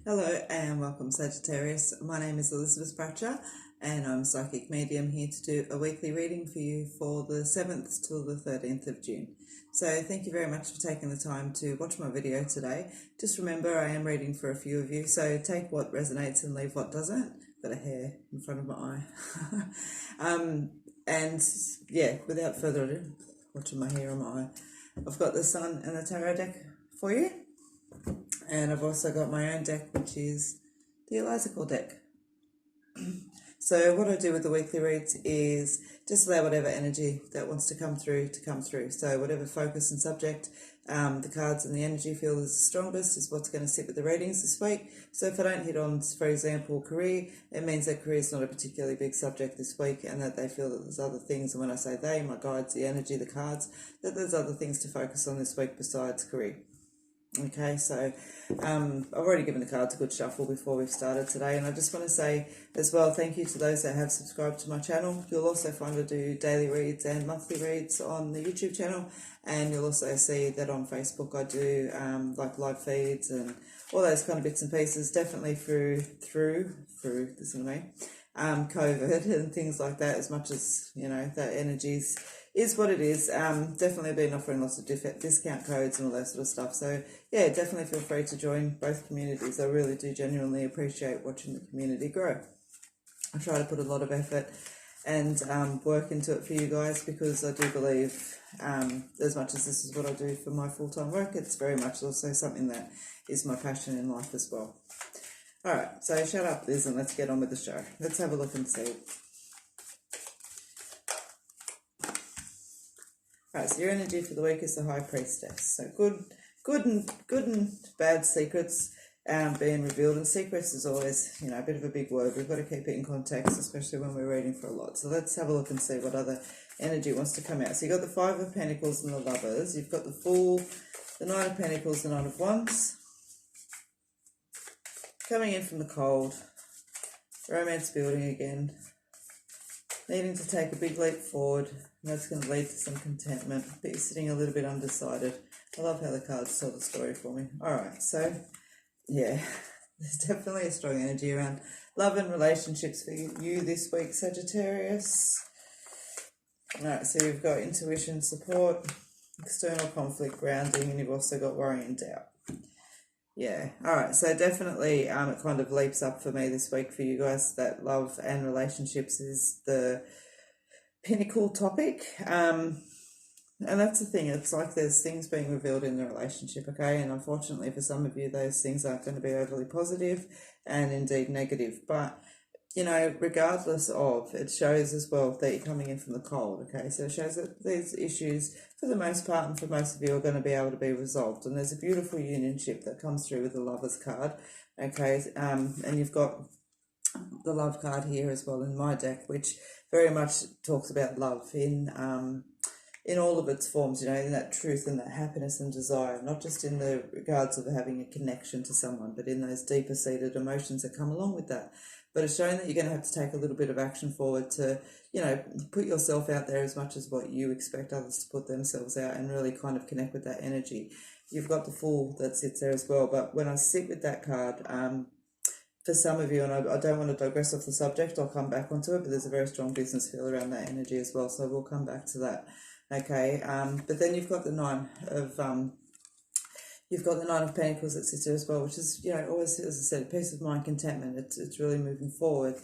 Hello and welcome, Sagittarius. My name is Elizabeth Bratcher and I'm a psychic medium here to do a weekly reading for you for the 7th till the 13th of June. So thank you very much for taking the time to watch my video today. Just remember I am reading for a few of you, so take what resonates and leave what doesn't. Got a hair in front of my eye. And yeah, without further ado, watching my hair on my eye, I've got the Sun and the Tarot deck for you. And I've also got my own deck, which is the Elizacle deck. So what I do with the weekly reads is just allow whatever energy that wants to come through. So whatever focus and subject the cards and the energy feel is the strongest is what's going to sit with the readings this week. So if I don't hit on, for example, career, it means that career is not a particularly big subject this week and that they feel that there's other things. And when I say they, my guides, the energy, the cards, that there's other things to focus on this week besides career. Okay, so I've already given the cards a good shuffle before we've started today, and I just want to say as well thank you to those that have subscribed to my channel. You'll also find I do daily reads and monthly reads on the YouTube channel, and you'll also see that on Facebook I do like live feeds and all those kind of bits and pieces, definitely through listen to me, COVID and things like that, as much as, you know, that energies is what it is. Definitely been offering lots of discount codes and all that sort of stuff. So yeah, definitely feel free to join both communities. I really do genuinely appreciate watching the community grow. I try to put a lot of effort and work into it for you guys, because I do believe, as much as this is what I do for my full-time work, it's very much also something that is my passion in life as well. All right, so shut up, Liz, and let's get on with the show. Let's have a look and see. Right, so your energy for the week is the High Priestess. So good and bad secrets being revealed. And secrets is always, you know, a bit of a big word. We've got to keep it in context, especially when we're reading for a lot. So let's have a look and see what other energy wants to come out. So you've got the Five of Pentacles and the Lovers. You've got the Fool, the Nine of Pentacles, the Nine of Wands. Coming in from the cold. Romance building again. Needing to take a big leap forward, and that's going to lead to some contentment, but you're sitting a little bit undecided. I love how the cards tell the story for me. Alright, so yeah, there's definitely a strong energy around love and relationships for you this week, Sagittarius. Alright, so you've got intuition, support, external conflict, grounding, and you've also got worry and doubt. Yeah, alright, so definitely it kind of leaps up for me this week for you guys that love and relationships is the pinnacle topic. And that's the thing, it's like there's things being revealed in the relationship, okay? And unfortunately for some of you, those things aren't going to be overly positive and indeed negative. But, you know, regardless of, it shows as well that you're coming in from the cold, okay? So it shows that these issues, for the most part and for most of you, are going to be able to be resolved. And there's a beautiful unionship that comes through with the Lovers card, okay? And you've got the Love card here as well in my deck, which very much talks about love in all of its forms, you know, in that truth and that happiness and desire, not just in the regards of having a connection to someone, but in those deeper seated emotions that come along with that. But it's showing that you're going to have to take a little bit of action forward to, you know, put yourself out there as much as what you expect others to put themselves out, and really kind of connect with that energy. You've got the Fool that sits there as well. But when I sit with that card, for some of you, and I don't want to digress off the subject, I'll come back onto it, but there's a very strong business feel around that energy as well, so we'll come back to that. Okay, but then you've got the Nine of Pentacles that sits there as well, which is, you know, always, as I said, peace of mind, contentment. It's really moving forward,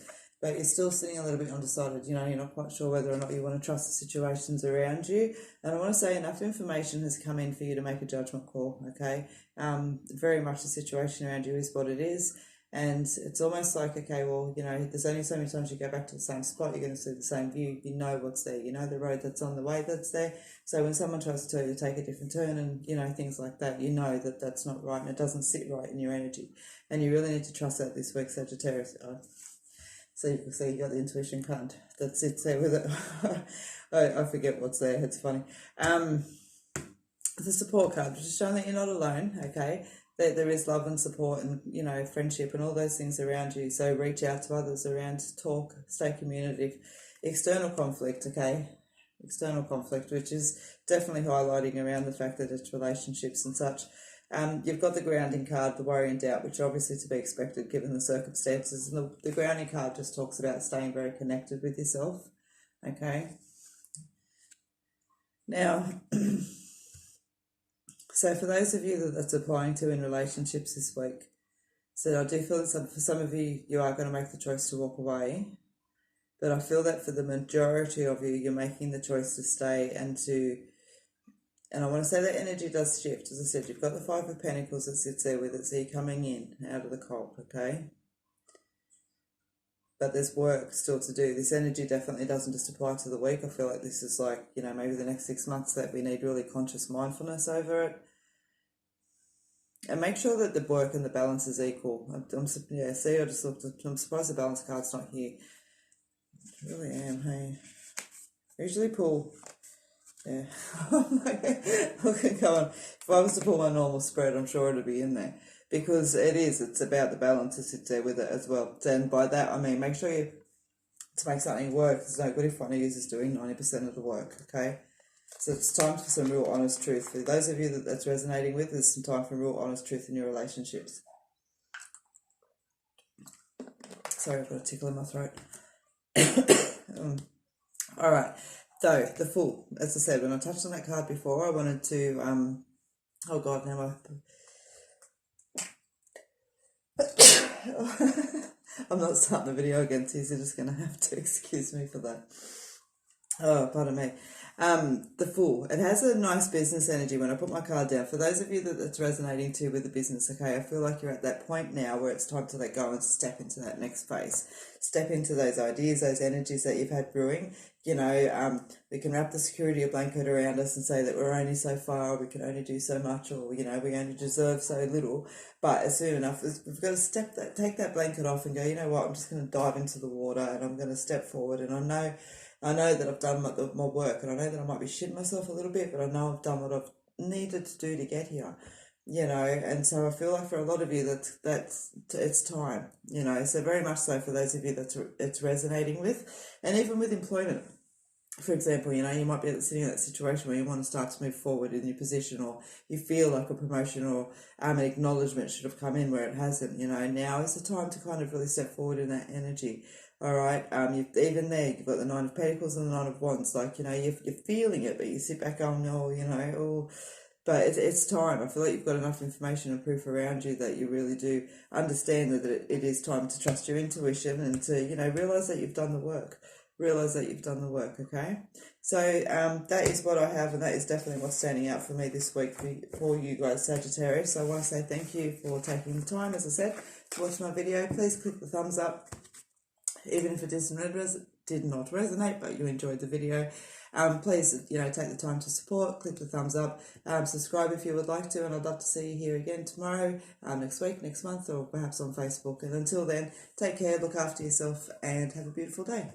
but you're still sitting a little bit undecided. You know, you're not quite sure whether or not you want to trust the situations around you. And I want to say enough information has come in for you to make a judgment call. Okay, very much the situation around you is what it is. And it's almost like, okay, well, you know, there's only so many times you go back to the same spot, you're going to see the same view. You know what's there, you know the road that's on the way that's there. So when someone tries to tell you to take a different turn and, you know, things like that, you know that that's not right and it doesn't sit right in your energy. And you really need to trust that this week, Sagittarius. So you can see you got the intuition card that sits there with it. I forget what's there, it's funny. The support card, which is showing that you're not alone, okay? There is love and support and, you know, friendship and all those things around you. So reach out to others around, talk, stay communicative. External conflict, okay? External conflict, which is definitely highlighting around the fact that it's relationships and such. You've got the grounding card, the worry and doubt, which are obviously to be expected given the circumstances. And the grounding card just talks about staying very connected with yourself. Okay. Now, so for those of you that's applying to in relationships this week, so I do feel that for some of you, you are going to make the choice to walk away. But I feel that for the majority of you, you're making the choice to stay and I want to say that energy does shift. As I said, you've got the Five of Pentacles that sits there with it, so you're coming in out of the cold, okay? But there's work still to do. This energy definitely doesn't just apply to the week. I feel like this is like, maybe the next 6 months that we need really conscious mindfulness over it. And make sure that the work and the balance is equal. See, I just looked. I'm surprised the balance card's not here. I really am, hey. I usually pull, yeah. Okay, go on. If I was to pull my normal spread, I'm sure it'd be in there. Because it's about the balance to sit there with it as well. And by that, I mean, make sure to make something work, it's no good if one of you is doing 90% of the work, okay? So it's time for some real honest truth. For those of you that's resonating with, there's some time for real honest truth in your relationships. Sorry, I've got a tickle in my throat. All right, so the Fool, as I said, when I touched on that card before, I wanted to oh god, now I'm not starting the video again, so you're just gonna have to excuse me for that. Oh, pardon me. The Fool. It has a nice business energy when I put my card down. For those of you that's resonating too with the business, okay, I feel like you're at that point now where it's time to let go and step into that next phase. Step into those ideas, those energies that you've had brewing. We can wrap the security blanket around us and say that we're only so far, we can only do so much, or, we only deserve so little. But as soon enough, we've got to take that blanket off and go, you know what, I'm just going to dive into the water and I'm going to step forward. And I know that I've done my work, and I know that I might be shitting myself a little bit, but I know I've done what I've needed to do to get here, and so I feel like for a lot of you that's it's time, so very much so for those of you it's resonating with, and even with employment. For example, you might be sitting in that situation where you want to start to move forward in your position, or you feel like a promotion or an acknowledgement should have come in where it hasn't. Now is the time to kind of really step forward in that energy. All right, even there, you've got the Nine of Pentacles and the Nine of Wands. Like, you're feeling it, but you sit back going, but it's time. I feel like you've got enough information and proof around you that you really do understand that it is time to trust your intuition and to, realise that you've done the work. Okay? So that is what I have, and that is definitely what's standing out for me this week for you guys, Sagittarius. So I want to say thank you for taking the time, as I said, to watch my video. Please click the thumbs up. Even if it did not resonate, but you enjoyed the video, please, take the time to support, click the thumbs up, subscribe if you would like to, and I'd love to see you here again tomorrow, next week, next month, or perhaps on Facebook. And until then, take care, look after yourself, and have a beautiful day.